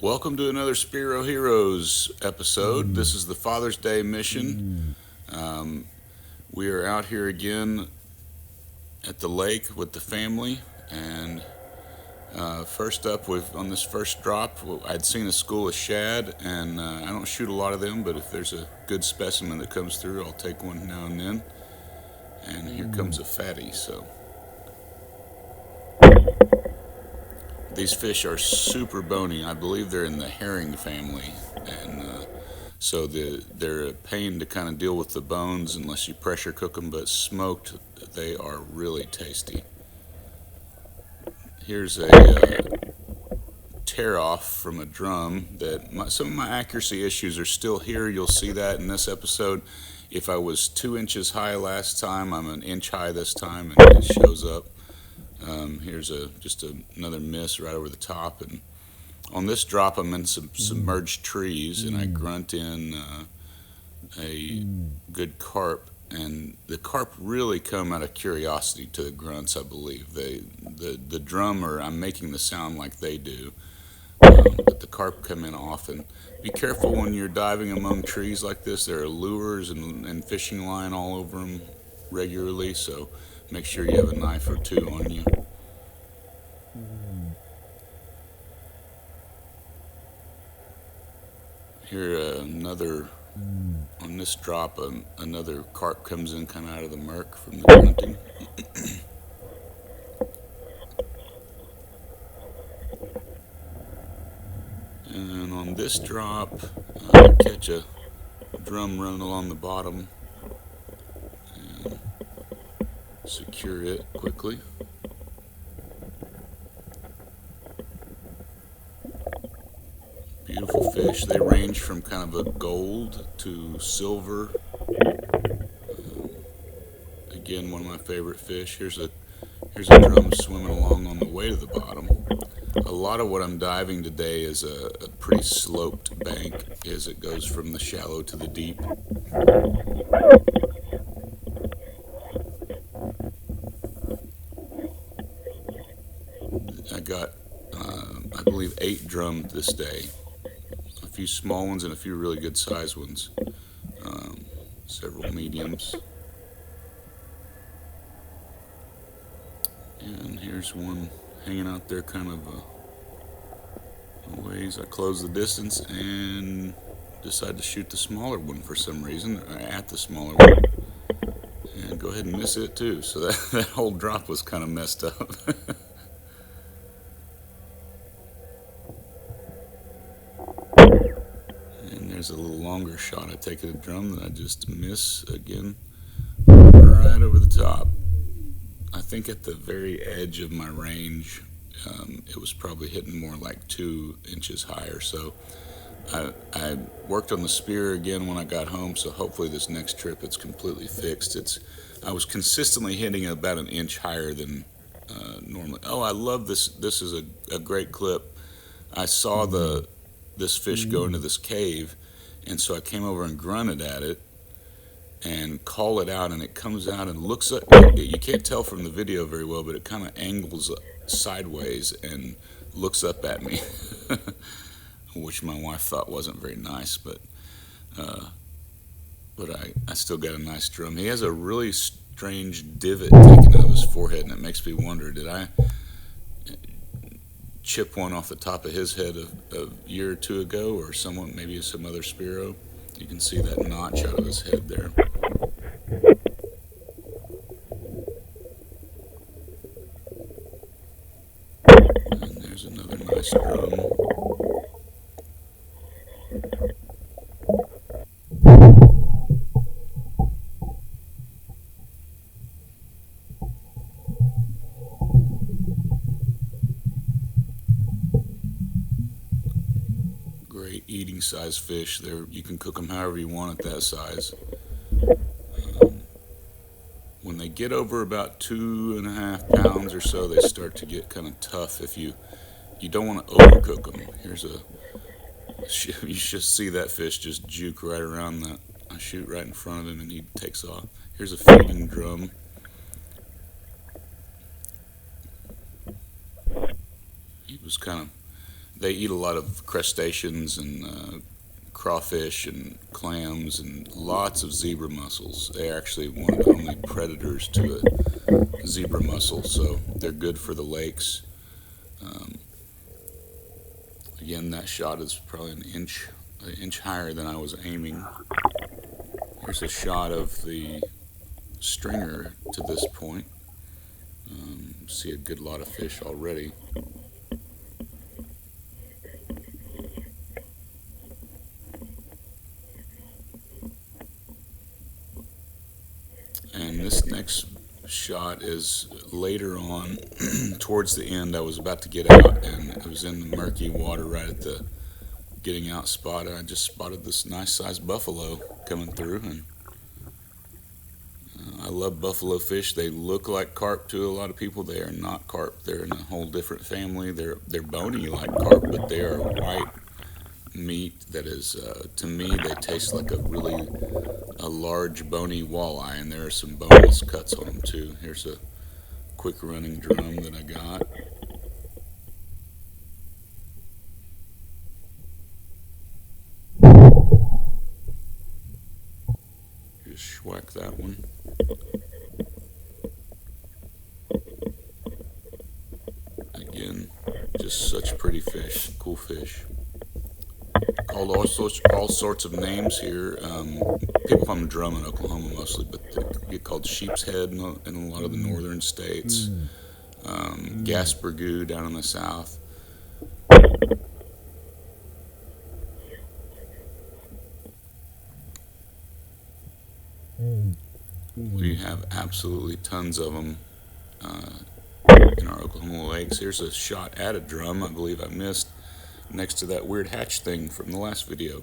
Welcome to another Spearo Heroes episode. This is the Father's Day mission. Um, we are out here again at the lake with the family, and first up, on this first drop, I'd seen a school of shad, and I don't shoot a lot of them, but if there's a good specimen that comes through, I'll take one now and then. And here comes a fatty. So these fish are super bony. I believe they're in the herring family, and so they're a pain to kind of deal with the bones unless you pressure cook them, but smoked, they are really tasty. Here's a tear off from a drum that some of my accuracy issues are still here. You'll see that in this episode. If I was 2 inches high last time, I'm an inch high this time, and it shows up. Here's just another miss right over the top, and on this drop I'm in some submerged trees, and I grunt in a good carp, and the carp really come out of curiosity to the grunts. I believe the drummer, I'm making the sound like they do, but the carp come in often. Be careful when you're diving among trees like this. There are lures and fishing line all over them regularly, so make sure you have a knife or two on you. Here, on this drop, another carp comes in kind of out of the murk from the grunting. And on this drop, catch a drum running along the bottom and secure it quickly. Beautiful fish. They range from kind of a gold to silver. Again, one of my favorite fish. Here's a drum swimming along on the way to the bottom. A lot of what I'm diving today is a pretty sloped bank as it goes from the shallow to the deep. I got, I believe, 8 drummed this day. A few small ones and a few really good sized ones. Several mediums. And here's one hanging out there kind of a ways. I close the distance and decide to shoot the smaller one for some reason, or at the smaller one. And go ahead and miss it too. So that whole drop was kind of messed up. And there's a little longer shot I take at a drum that I just miss again, right over the top. I think at the very edge of my range, it was probably hitting more like 2 inches higher. So I worked on the spear again when I got home, so hopefully this next trip it's completely fixed. I was consistently hitting about an inch higher than normally. Oh, I love this. This is a great clip. I saw this fish go into this cave, and so I came over and grunted at it and call it out, and it comes out and looks up. You can't tell from the video very well, but it kind of angles sideways and looks up at me, which my wife thought wasn't very nice, but I still got a nice drum. He has a really strange divot taken out of his forehead, and it makes me wonder, did I chip one off the top of his head a year or two ago, or maybe some other Spearo? You can see that notch out of his head there. And there's another nice drum. Great eating size fish. You can cook them however you want at that size. When they get over about 2.5 pounds or so, they start to get kind of tough. If you don't want to overcook them. You should see that fish just juke right around that. I shoot right in front of him and he takes off. Here's a feeding drum. He was kind of they eat a lot of crustaceans and crawfish and clams and lots of zebra mussels. They're actually one of the only predators to a zebra mussel, so they're good for the lakes. Um, Again, that shot is probably an inch higher than I was aiming. Here's a shot of the stringer to this point. See a good lot of fish already. And this next shot is later on, towards the end. I was about to get out, and it was in the murky water right at the getting out spot. And I just spotted this nice sized buffalo coming through, and I love buffalo fish. They look like carp to a lot of people. They are not carp. They're in a whole different family. They're bony like carp, but they are white meat that is, to me, they taste like a large bony walleye, and there are some boneless cuts on them too. Here's a quick running drum that I got. Just schwack that one. Again, just such pretty fish, cool fish. Called all sorts of names here. People call them drum in Oklahoma mostly, but they get called sheep's head in a lot of the northern states. Gaspergoo down in the south. We have absolutely tons of them in our Oklahoma lakes. Here's a shot at a drum I believe I missed next to that weird hatch thing from the last video.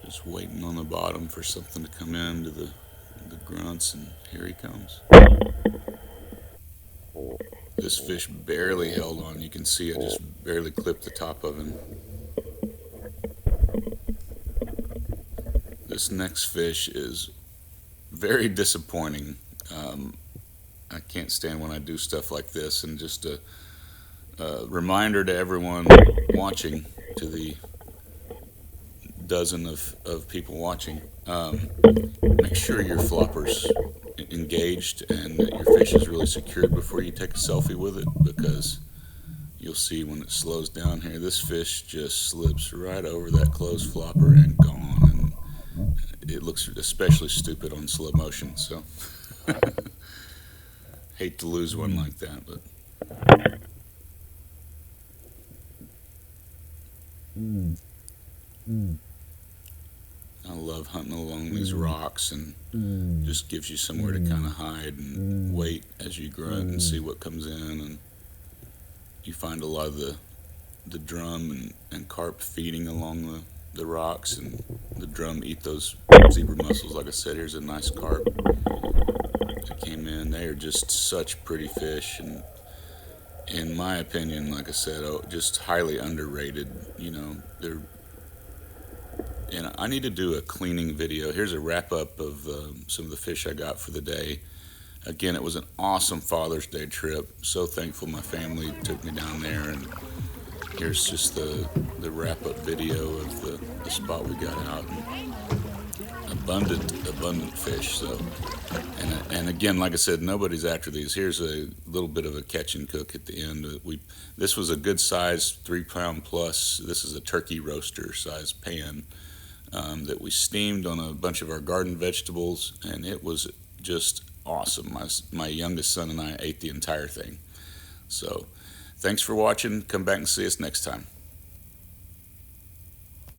Just waiting on the bottom for something to come into the grunts, and here he comes. This fish barely held on. You can see I just barely clipped the top of him. This next fish is very disappointing. I can't stand when I do stuff like this, and just a reminder to everyone watching, to the dozen of people watching, make sure your flopper's engaged and that your fish is really secured before you take a selfie with it, because you'll see when it slows down here, this fish just slips right over that closed flopper and gone, and it looks especially stupid on slow motion, so hate to lose one like that, but I love hunting along these rocks, and just gives you somewhere to kind of hide and wait as you grunt and see what comes in, and you find a lot of the drum and carp feeding along the rocks, and the drum eat those zebra mussels. Like I said, here's a nice carp that came in. They are just such pretty fish, and in my opinion, like I said, just highly underrated. You know, and I need to do a cleaning video. Here's a wrap up of some of the fish I got for the day. Again, it was an awesome Father's Day trip. So thankful my family took me down there, and here's just the wrap up video of the spot we got out. And abundant fish. So, and again, like I said, nobody's after these. Here's a little bit of a catch and cook at the end. This was a good size, 3 pound plus. This is a turkey roaster size pan that we steamed on a bunch of our garden vegetables, and it was just awesome. My youngest son and I ate the entire thing. So thanks for watching. Come back and see us next time.